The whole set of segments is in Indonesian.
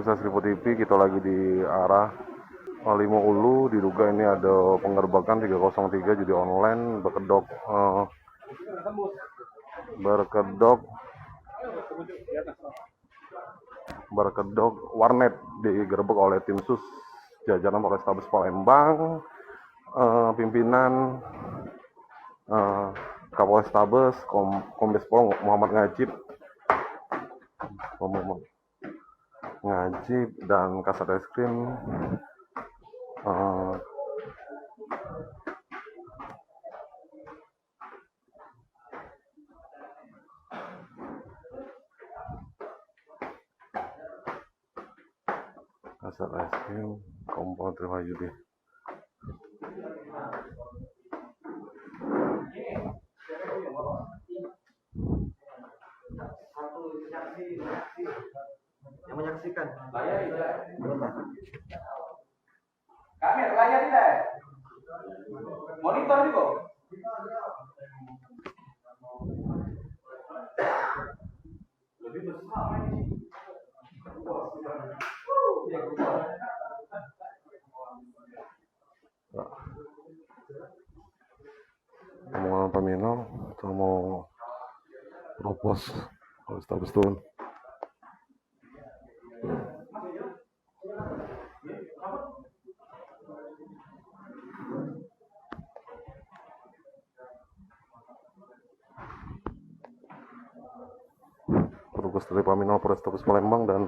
pemirsa Seribu TV, kita lagi di arah Limo Ulu. Diduga ini ada penggerbekan 303 judi online berkedok warnet, digerebek oleh tim sus jajaran Polrestabes Palembang, pimpinan Kapolrestabes Kombes Pol Muhammad Ngajib dan Kasat Reskrim Kompol Triwayudi. Yang menyaksikan kami layar tidak monitor juga lebih besar ini. Omongan peminal kita mau propos Polrestabes turun. Petugas dari Paminal Polrestabes Palembang dan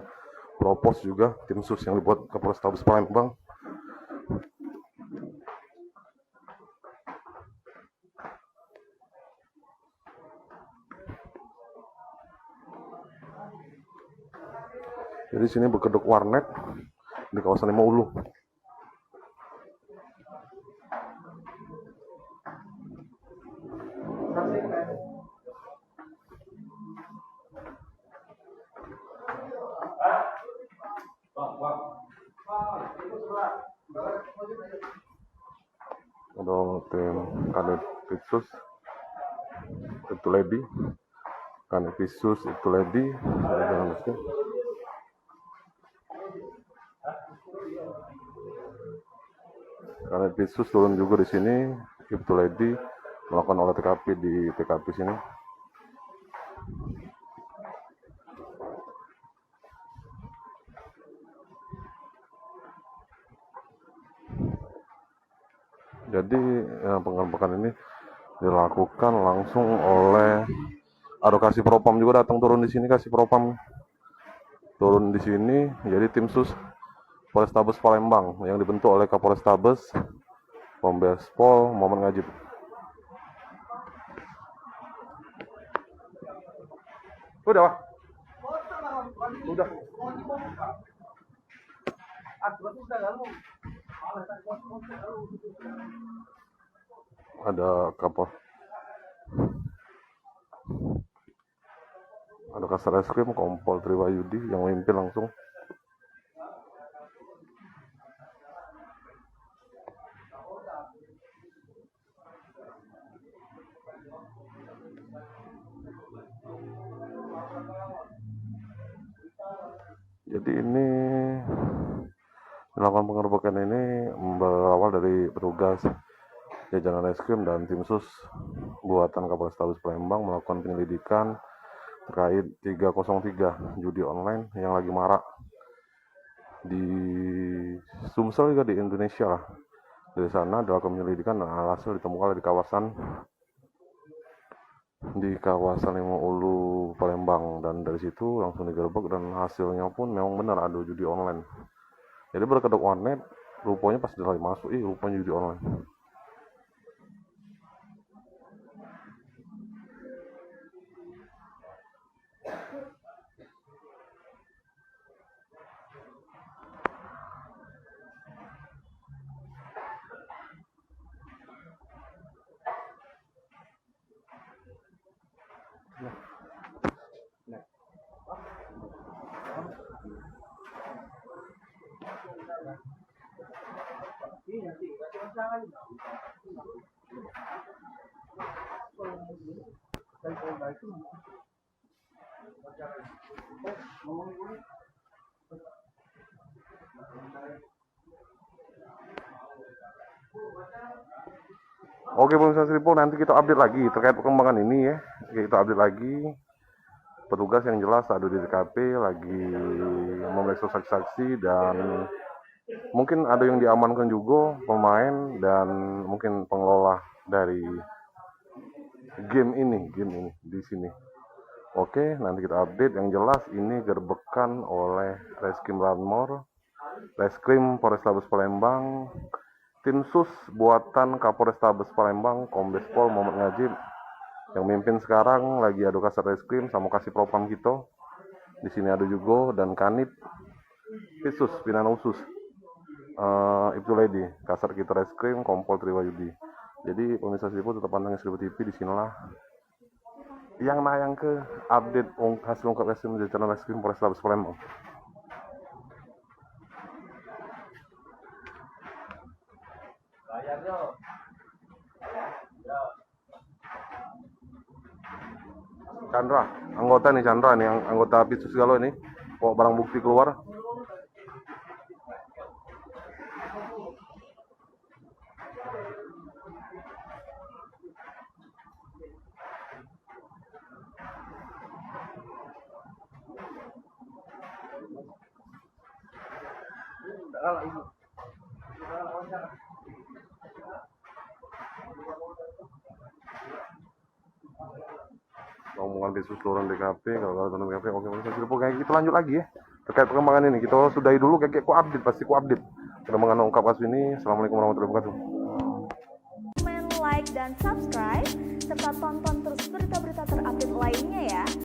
propos juga tim sus yang dibuat ke Polrestabes Palembang. Jadi sini berkedok warnet di kawasan Limo Ulu. Ada tim Kanitisus itu Ledi, Kanitisus itu Ledi, Kanitisus turun juga di sini, itu Ledi melakukan olah TKP di TKP sini. Jadi penggerbekan ini dilakukan langsung oleh Kasih Propam juga datang turun di sini, Kasih Propam turun di sini. Jadi tim sus Polrestabes Palembang yang dibentuk oleh Kapolrestabes Kombes Pol Muhammad Ngajib. Udah. Ada kapal. Ada Kasat Reskrim Kompol Triwayudi yang memimpin langsung. Jadi ini melakukan penggerbekan ini berawal dari petugas jajaran reskrim dan tim sus buatan Kapolrestabes Palembang melakukan penyelidikan terkait 303 judi online yang lagi marak di Sumsel juga di Indonesia lah. Dari sana dilakukan penyelidikan dan alhasil ditemukan di kawasan Limo Ulu Palembang, dan dari situ langsung digerebek dan hasilnya pun memang benar ada judi online. Jadi berkedok warnet, rupanya pas lagi masuk, rupanya judi online. Oke pemirsa Seripo, nanti kita update lagi terkait perkembangan ini ya. Kita update lagi. Petugas yang jelas ada di TKP lagi memeriksa saksi-saksi dan mungkin ada yang diamankan juga pemain dan mungkin pengelola dari game ini di sini. Oke, nanti kita update. Yang jelas ini gerbekan oleh Reskrim Lanmor, Reskrim Polrestabes Palembang, tim sus buatan Kapolrestabes Palembang, Kombes Pol Muhammad Ngajib. Yang mimpin sekarang lagi ada Kasat Reskrim sama Kasih Propam kita. Di sini ada juga dan Kanit Pisus Pinana Usus. Itu lady Kasat kita Reskrim Kompol Triwayudi. Jadi pemirsa Seripo tetap pantengin Seripo TV, di sinilah yang nayang ke update hasil ungkap reskrim jajaran Reskrim Polrestabes Palembang. Chandra, anggota nih Chandra nih, anggota Pitsus Galuh ini, bawa barang bukti keluar. Omongan Pitsus keluaran DKP, kalau tentang DKP, oke kayak kita lanjut lagi ya terkait perkembangan ini. Kita sudahi dulu, kayak ku update, pasti ku update perkembangan ungkap kasus ini. Assalamualaikum warahmatullahi wabarakatuh. Like dan subscribe serta tonton terus berita-berita terupdate lainnya ya.